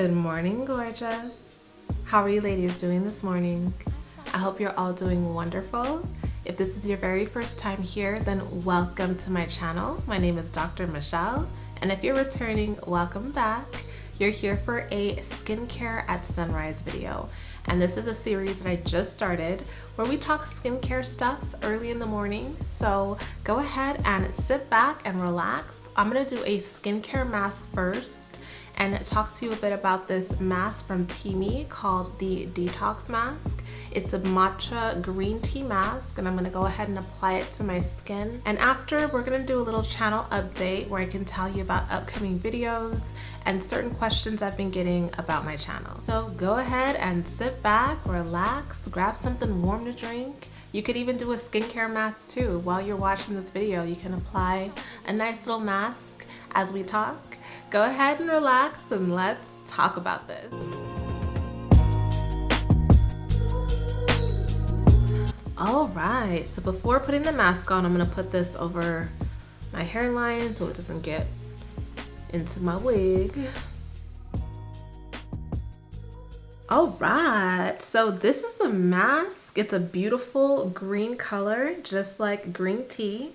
Good morning, gorgeous. How are you ladies doing this morning? I hope you're all doing wonderful. If this is your very first time here, then welcome to my channel. My name is Dr. Michelle, and if you're returning, welcome back. You're here for a skincare at sunrise video, and this is a series that I just started where we talk skincare stuff early in the morning. So go ahead and sit back and relax. I'm gonna do a skincare mask first and talk to you a bit about this mask from Teami called the Detox Mask. It's a matcha green tea mask, and I'm gonna go ahead and apply it to my skin. And after, we're gonna do a little channel update where I can tell you about upcoming videos and certain questions I've been getting about my channel. So go ahead and sit back, relax, grab something warm to drink. You could even do a skincare mask too. While you're watching this video, you can apply a nice little mask as we talk. Go ahead and relax and let's talk about this. All right, so before putting the mask on, I'm gonna put this over my hairline so it doesn't get into my wig. All right, so this is the mask. It's a beautiful green color, just like green tea.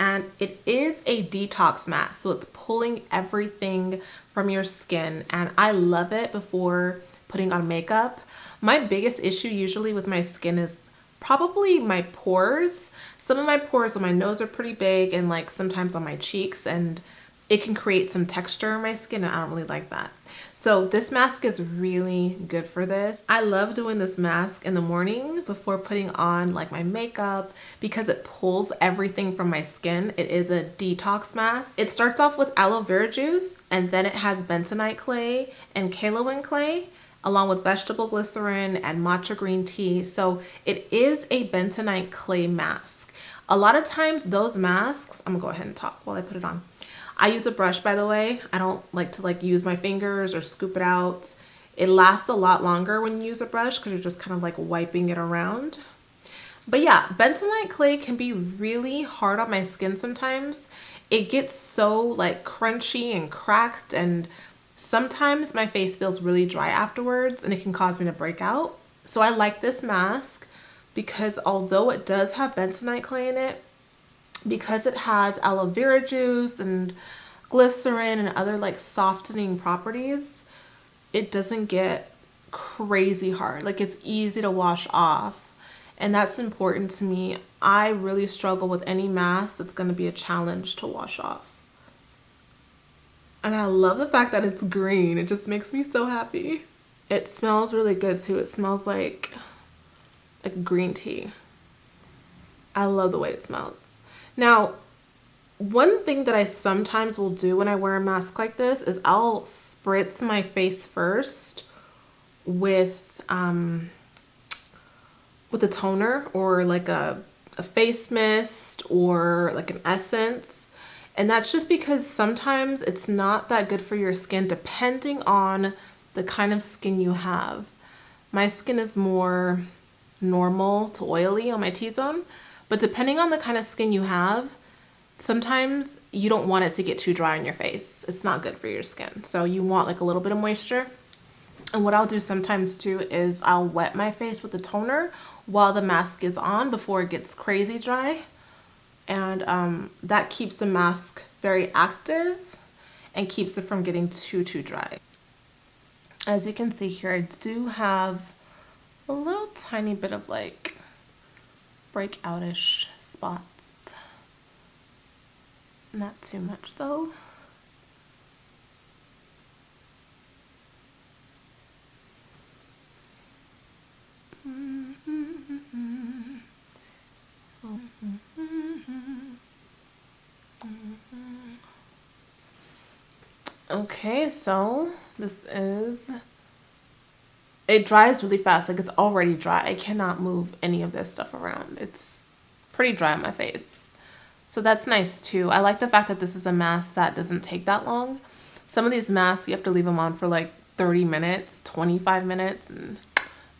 And it is a detox mask, so it's pulling everything from your skin. And I love it before putting on makeup. My biggest issue usually with my skin is probably my pores. Some of my pores on my nose are pretty big, and like sometimes on my cheeks, and it can create some texture in my skin, and I don't really like that. So this mask is really good for this. I love doing this mask in the morning before putting on like my makeup because it pulls everything from my skin. It is a detox mask. It starts off with aloe vera juice, and then it has bentonite clay and kaolin clay, along with vegetable glycerin and matcha green tea. So it is a bentonite clay mask. A lot of times those masks, I'm gonna go ahead and talk while I put it on. I use a brush, by the way. I don't like to use my fingers or scoop it out. It lasts a lot longer when you use a brush because you're just kind of like wiping it around. But yeah, bentonite clay can be really hard on my skin sometimes. It gets so like crunchy and cracked, and sometimes my face feels really dry afterwards, and it can cause me to break out. So I like this mask because although it does have bentonite clay in it, because it has aloe vera juice and glycerin and other like softening properties, it doesn't get crazy hard. Like, it's easy to wash off, and that's important to me. I really struggle with any mask that's going to be a challenge to wash off. And I love the fact that it's green. It just makes me so happy. It smells really good too. It smells like green tea. I love the way it smells. Now, one thing that I sometimes will do when I wear a mask like this is I'll spritz my face first with a toner or like a face mist or like an essence. And that's just because sometimes it's not that good for your skin depending on the kind of skin you have. My skin is more normal to oily on my T-zone. But depending on the kind of skin you have, sometimes you don't want it to get too dry on your face. It's not good for your skin. So you want like a little bit of moisture. And what I'll do sometimes too is I'll wet my face with the toner while the mask is on before it gets crazy dry. And that keeps the mask very active and keeps it from getting too dry. As you can see here, I do have a little tiny bit of like breakout-ish spots. Not too much though. Okay, so it dries really fast. Like, it's already dry. I cannot move any of this stuff around. It's pretty dry on my face. So that's nice too. I like the fact that this is a mask that doesn't take that long. Some of these masks, you have to leave them on for like 30 minutes, 25 minutes, and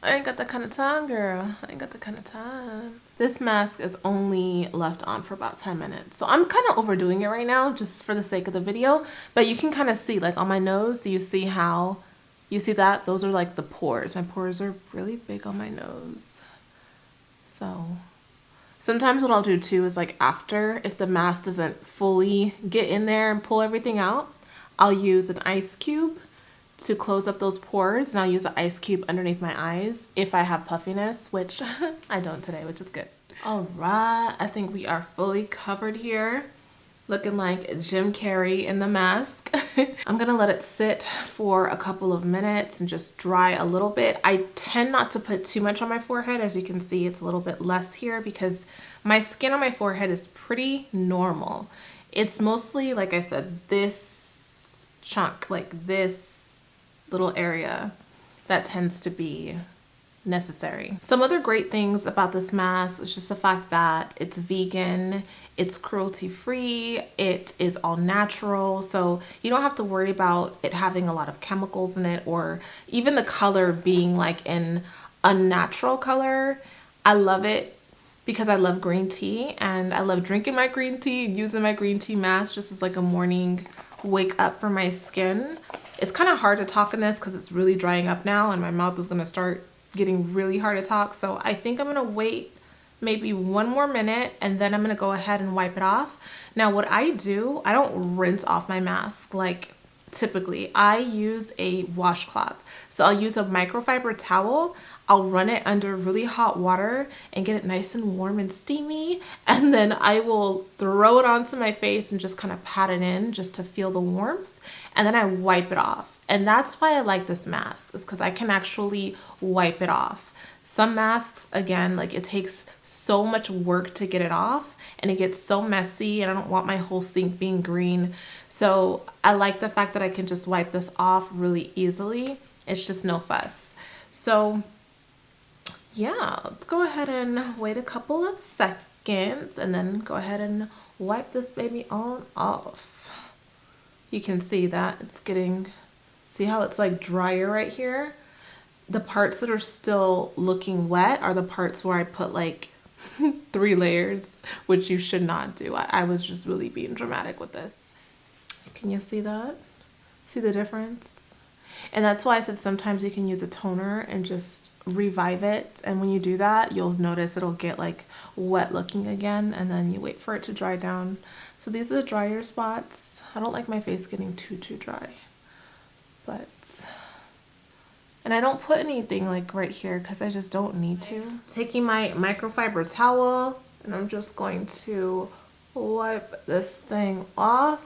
I ain't got that kind of time, girl. I ain't got that kind of time. This mask is only left on for about 10 minutes. So I'm kind of overdoing it right now just for the sake of the video. But you can kind of see, like on my nose, do you see how You see that? Those are like the pores. My pores are really big on my nose. So sometimes what I'll do too is like after, if the mask doesn't fully get in there and pull everything out, I'll use an ice cube to close up those pores, and I'll use an ice cube underneath my eyes if I have puffiness, which I don't today, which is good. All right, I think we are fully covered here. Looking like Jim Carrey in the mask. I'm gonna let it sit for a couple of minutes and just dry a little bit. I tend not to put too much on my forehead. As you can see, it's a little bit less here because my skin on my forehead is pretty normal. It's mostly, like I said, this chunk, like this little area that tends to be necessary. Some other great things about this mask is just the fact that it's vegan, it's cruelty free, it is all natural, so you don't have to worry about it having a lot of chemicals in it, or even the color being like an unnatural color. I love it because I love green tea, and I love drinking my green tea and using my green tea mask just as like a morning wake up for my skin. It's kind of hard to talk in this because it's really drying up now and my mouth is going to start getting really hard to talk, so I think I'm gonna wait maybe one more minute and then I'm gonna go ahead and wipe it off. Now what I do, I don't rinse off my mask like typically. I use a washcloth, so I'll use a microfiber towel. I'll run it under really hot water and get it nice and warm and steamy, and then I will throw it onto my face and just kind of pat it in just to feel the warmth, and then I wipe it off. And that's why I like this mask, is because I can actually wipe it off. Some masks, again, like it takes so much work to get it off and it gets so messy, and I don't want my whole sink being green. So I like the fact that I can just wipe this off really easily. It's just no fuss. So yeah, let's go ahead and wait a couple of seconds and then go ahead and wipe this baby on off. You can see that it's getting, see how it's like drier right here? The parts that are still looking wet are the parts where I put like 3 layers, which you should not do. I was just really being dramatic with this. Can you see that? See the difference? And that's why I said sometimes you can use a toner and just revive it. And when you do that, you'll notice it'll get like wet looking again, and then you wait for it to dry down. So these are the drier spots. I don't like my face getting too dry. And I don't put anything like right here because I just don't need to. Taking my microfiber towel, and I'm just going to wipe this thing off.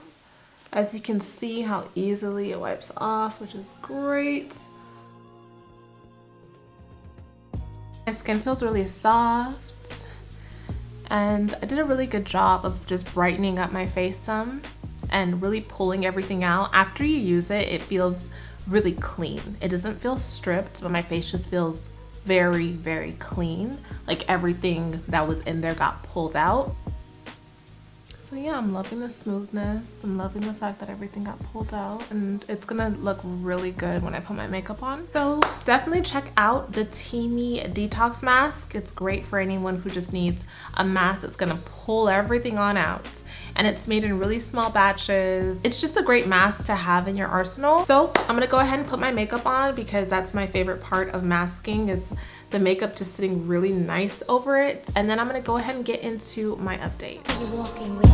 As you can see how easily it wipes off, which is great. My skin feels really soft, and I did a really good job of just brightening up my face some and really pulling everything out. After you use it, it feels really clean. It doesn't feel stripped, but my face just feels very clean. Like everything that was in there got pulled out. So yeah, I'm loving the smoothness. I'm loving the fact that everything got pulled out, and it's gonna look really good when I put my makeup on. So definitely check out the Teami detox mask. It's great for anyone who just needs a mask that's gonna pull everything on out. And it's made in really small batches. It's just a great mask to have in your arsenal. So I'm gonna go ahead and put my makeup on because that's my favorite part of masking, is the makeup just sitting really nice over it. And then I'm gonna go ahead and get into my update. You're walking with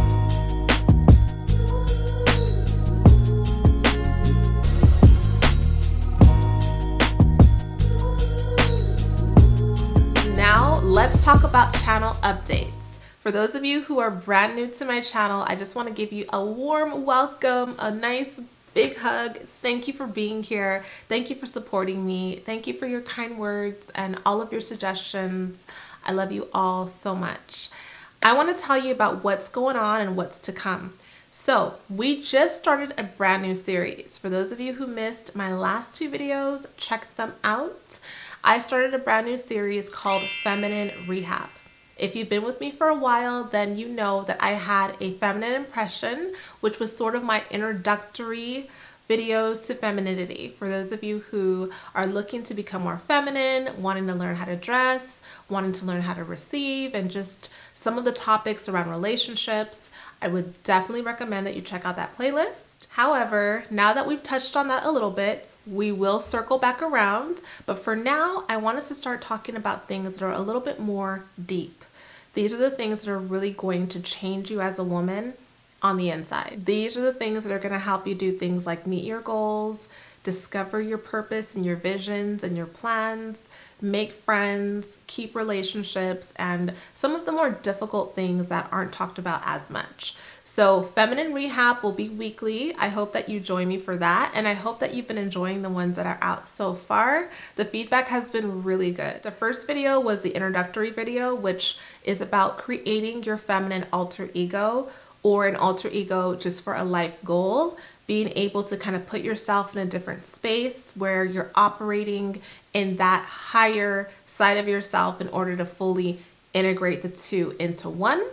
Now let's talk about channel updates. For those of you who are brand new to my channel, I just want to give you a warm welcome, a nice big hug. Thank you for being here. Thank you for supporting me. Thank you for your kind words and all of your suggestions. I love you all so much. I want to tell you about what's going on and what's to come. So we just started a brand new series. For those of you who missed my last 2 videos, check them out. I started a brand new series called Feminine Rehab. If you've been with me for a while, then you know that I had a feminine impression, which was sort of my introductory videos to femininity. For those of you who are looking to become more feminine, wanting to learn how to dress, wanting to learn how to receive, and just some of the topics around relationships, I would definitely recommend that you check out that playlist. However, now that we've touched on that a little bit, We will circle back around, but for now, I want us to start talking about things that are a little bit more deep. These are the things that are really going to change you as a woman on the inside. These are the things that are going to help you do things like meet your goals, discover your purpose and your visions and your plans, make friends, keep relationships, and some of the more difficult things that aren't talked about as much. So Feminine Rehab will be weekly. I hope that you join me for that, and I hope that you've been enjoying the ones that are out so far. The feedback has been really good. The first video was the introductory video, which is about creating your feminine alter ego, or an alter ego just for a life goal. Being able to kind of put yourself in a different space where you're operating in that higher side of yourself in order to fully integrate the two into one.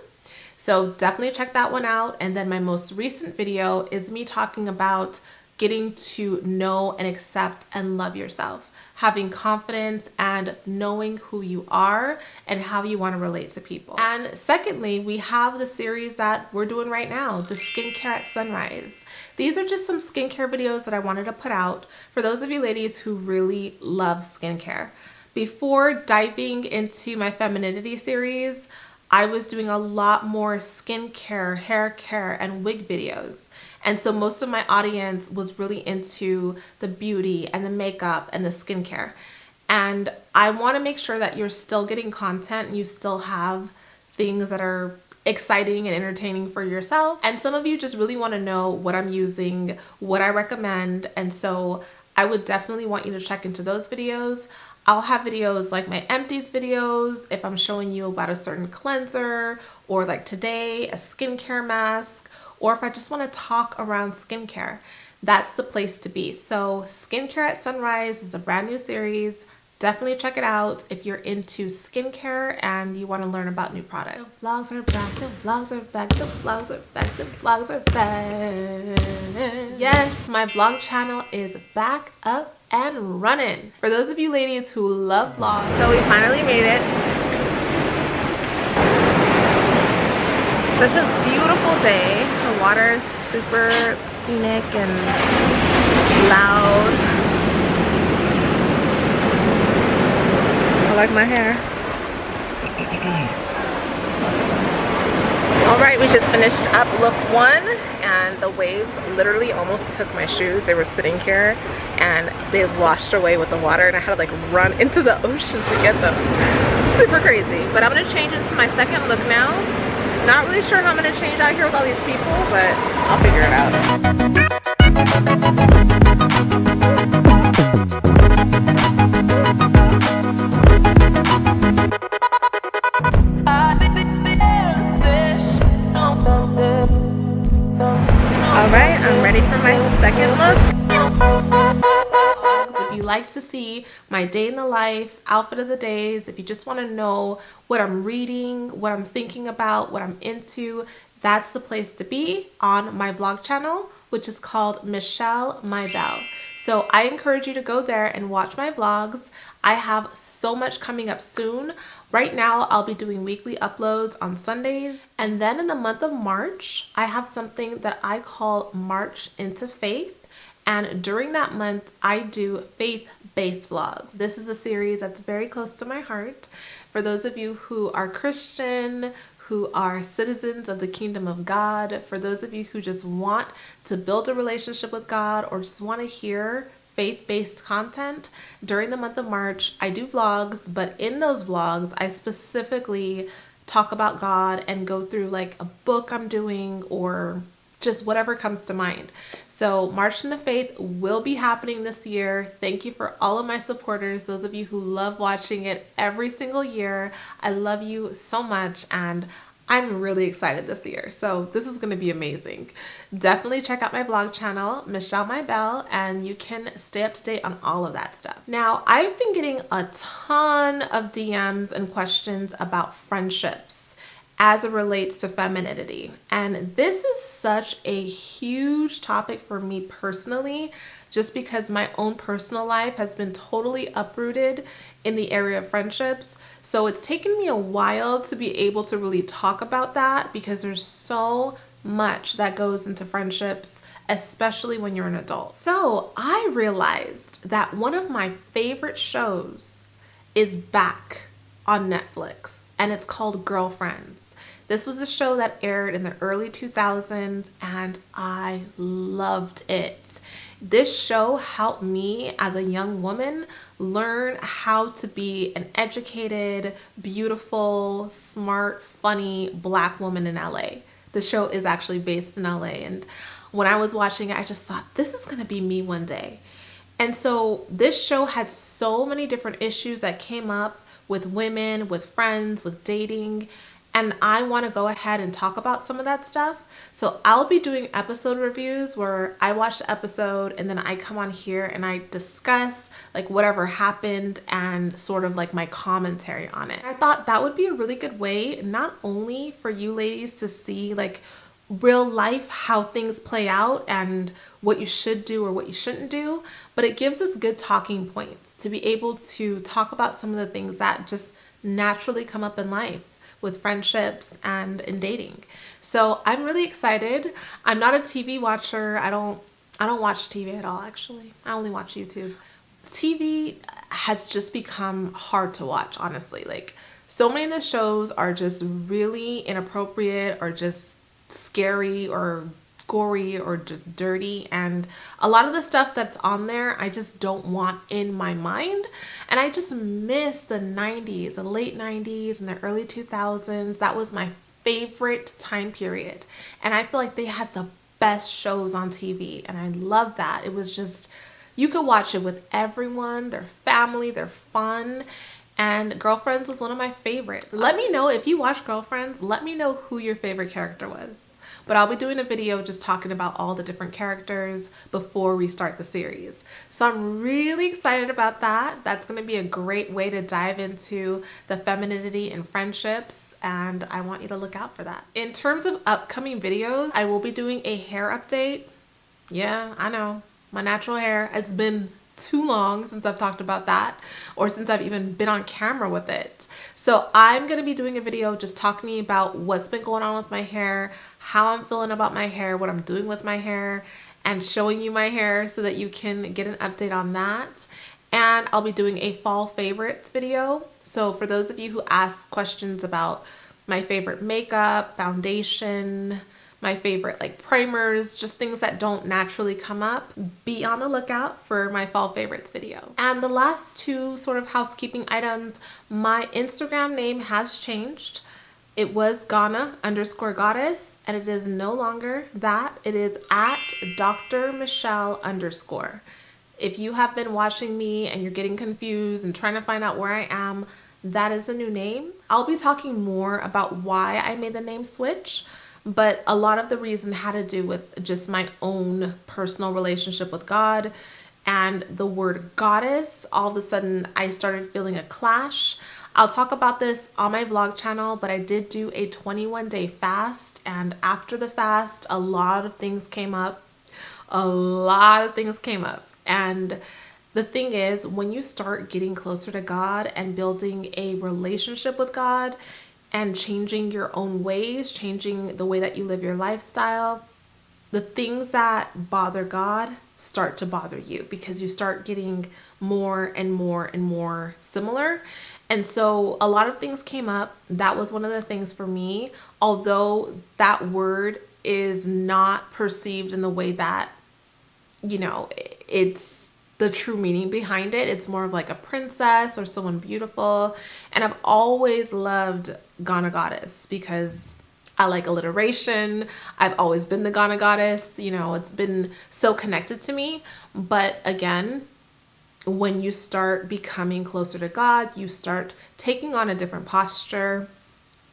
So definitely check that one out. And then my most recent video is me talking about getting to know and accept and love yourself, having confidence and knowing who you are and how you want to relate to people. And secondly, we have the series that we're doing right now, the Skincare at Sunrise. These are just some skincare videos that I wanted to put out for those of you ladies who really love skincare. Before diving into my Femininity series, I was doing a lot more skincare, hair care, and wig videos. And so most of my audience was really into the beauty and the makeup and the skincare. And I want to make sure that you're still getting content and you still have things that are exciting and entertaining for yourself. And some of you just really want to know what I'm using, what I recommend. And so I would definitely want you to check into those videos. I'll have videos like my empties videos if I'm showing you about a certain cleanser, or like today, a skincare mask, or if I just want to talk around skincare. That's the place to be. So Skincare at Sunrise is a brand new series. Definitely check it out if you're into skincare and you want to learn about new products. The vlogs are back, the vlogs are back, the vlogs are back, the vlogs are back. Yes, my vlog channel is back up and running. For those of you ladies who love vlogs, so we finally made it. Such a beautiful day. The water is super scenic and loud. I like my hair. All right, we just finished up look one, and the waves literally almost took my shoes. They were sitting here and they washed away with the water, and I had to like run into the ocean to get them. Super crazy. But I'm gonna change into my second look now. Not really sure how I'm gonna change out here with all these people, but I'll figure it out. Alright, I'm ready for my second look. If you like to see my day in the life, outfit of the days, if you just want to know what I'm reading, what I'm thinking about, what I'm into, that's the place to be on my vlog channel, which is called Michelle My Belle. So I encourage you to go there and watch my vlogs. I have so much coming up soon. Right now, I'll be doing weekly uploads on Sundays. And then in the month of March, I have something that I call March into Faith. And during that month, I do faith-based vlogs. This is a series that's very close to my heart. For those of you who are Christian, who are citizens of the kingdom of God, for those of you who just want to build a relationship with God or just want to hear faith-based content, during the month of March, I do vlogs, but in those vlogs, I specifically talk about God and go through like a book I'm doing or just whatever comes to mind. So March into Faith will be happening this year. Thank you for all of my supporters, those of you who love watching it every single year. I love you so much, and I'm really excited this year. So this is going to be amazing. Definitely check out my vlog channel, Michelle My Belle, and you can stay up to date on all of that stuff. Now, I've been getting a ton of DMs and questions about friendships as it relates to femininity. And this is such a huge topic for me personally, just because my own personal life has been totally uprooted in the area of friendships. So it's taken me a while to be able to really talk about that, because there's so much that goes into friendships especially when you're an adult. So I realized that one of my favorite shows is back on Netflix, and it's called Girlfriends. This was a show that aired in the early 2000s, and I loved it. This show helped me as a young woman learn how to be an educated, beautiful, smart, funny Black woman in LA. The show is actually based in LA, and when I was watching it, I just thought, this is gonna be me one day. And so this show had so many different issues that came up with women, with friends, with dating, and I want to go ahead and talk about some of that stuff. So I'll be doing episode reviews where I watch the episode and then I come on here and I discuss like whatever happened and sort of like my commentary on it. I thought that would be a really good way, not only for you ladies to see like real life, how things play out and what you should do or what you shouldn't do, but it gives us good talking points to be able to talk about some of the things that just naturally come up in life with friendships and in dating. So I'm really excited. I'm not a TV watcher. I don't watch TV at all, actually. I only watch YouTube. TV has just become hard to watch, honestly. Like, so many of the shows are just really inappropriate or just scary or gory or just dirty, and a lot of the stuff that's on there I just don't want in my mind. And I just miss the 90s, the late 90s and the early 2000s. That was my favorite time period, and I feel like they had the best shows on TV, and I love that. It was just, you could watch it with everyone, their family, they're fun. And Girlfriends was one of my favorites. Let me know if you watch Girlfriends, let me know who your favorite character was. But I'll be doing a video just talking about all the different characters before we start the series. So I'm really excited about that. That's going to be a great way to dive into the femininity and friendships, and I want you to look out for that. In terms of upcoming videos, I will be doing a hair update. Yeah, I know, my natural hair. It's been too long since I've talked about that, or since I've even been on camera with it. So I'm going to be doing a video just talking about what's been going on with my hair, how I'm feeling about my hair, what I'm doing with my hair, and showing you my hair so that you can get an update on that. And I'll be doing a fall favorites video. So for those of you who ask questions about my favorite makeup, foundation, my favorite like primers, just things that don't naturally come up, be on the lookout for my fall favorites video. And the last two sort of housekeeping items, my Instagram name has changed. It was Ghana_goddess, and it is no longer that. It is at Dr. Michelle _. If you have been watching me and you're getting confused and trying to find out where I am, that is a new name. I'll be talking more about why I made the name switch, but a lot of the reason had to do with just my own personal relationship with God, and the word goddess, all of a sudden I started feeling a clash. I'll talk about this on my vlog channel, but I did do a 21-day fast, and after the fast, a lot of things came up. And the thing is, when you start getting closer to God and building a relationship with God and changing your own ways, changing the way that you live your lifestyle, the things that bother God start to bother you because you start getting more and more and more similar. And so a lot of things came up. That was one of the things for me, although that word is not perceived in the way that, you know, it's the true meaning behind it. It's more of like a princess or someone beautiful. And I've always loved Ghana goddess because I like alliteration. I've always been the Ghana goddess. You know, it's been so connected to me. But again, when you start becoming closer to God, you start taking on a different posture,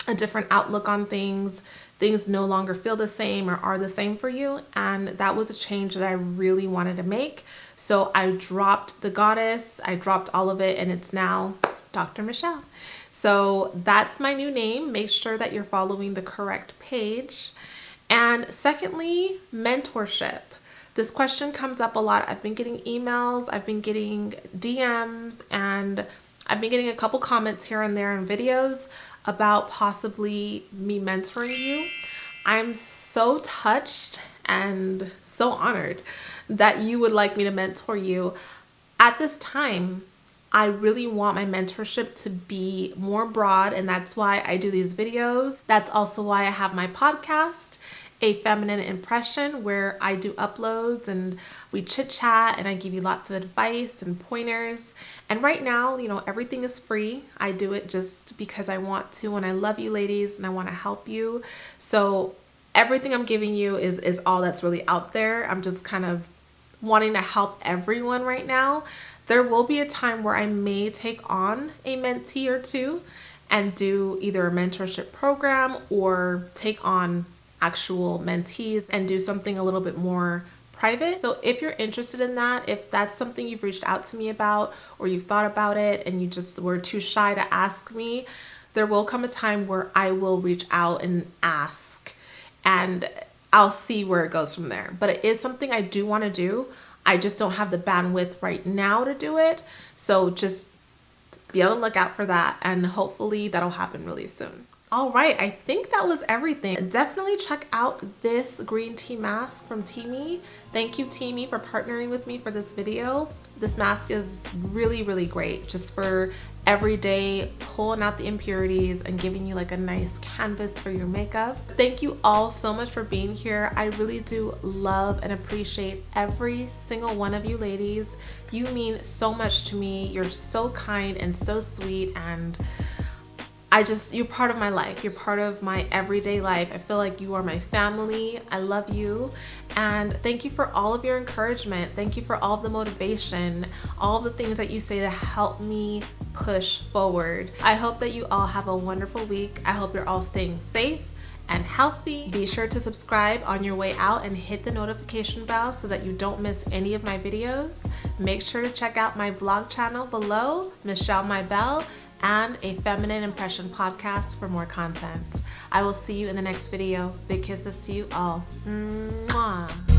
a different outlook on things. Things no longer feel the same or are the same for you. And that was a change that I really wanted to make. So I dropped the goddess, I dropped all of it, and it's now Dr. Michelle. So that's my new name. Make sure that you're following the correct page. And secondly, mentorship. This question comes up a lot. I've been getting emails, I've been getting DMs, and I've been getting a couple comments here and there in videos about possibly me mentoring you. I'm so touched and so honored that you would like me to mentor you. At this time, I really want my mentorship to be more broad, and that's why I do these videos. That's also why I have my podcast, A Feminine Impression, where I do uploads and we chit chat and I give you lots of advice and pointers. And right now, you know, everything is free. I do it just because I want to, and I love you ladies and I want to help you. So everything I'm giving you is all that's really out there. I'm just kind of wanting to help everyone right now. There will be a time where I may take on a mentee or two and do either a mentorship program or take on actual mentees and do something a little bit more private. So if you're interested in that, if that's something you've reached out to me about or you've thought about it and you just were too shy to ask me, there will come a time where I will reach out and ask, and I'll see where it goes from there. But it is something I do want to do. I just don't have the bandwidth right now to do it. So just be on the lookout for that, and hopefully that'll happen really soon. All right, I think that was everything. Definitely check out this green tea mask from Teami. Thank you, Teami, for partnering with me for this video. This mask is really, really great just for everyday, pulling out the impurities and giving you like a nice canvas for your makeup. Thank you all so much for being here. I really do love and appreciate every single one of you ladies. You mean so much to me. You're so kind and so sweet, and you're part of my life. You're part of my everyday life. I feel like you are my family. I love you. And thank you for all of your encouragement. Thank you for all of the motivation, all of the things that you say to help me push forward. I hope that you all have a wonderful week. I hope you're all staying safe and healthy. Be sure to subscribe on your way out and hit the notification bell so that you don't miss any of my videos. Make sure to check out my vlog channel below, Michelle My Belle, and A Feminine Impression podcast for more content. I will see you in the next video. Big kisses to you all. Mwah.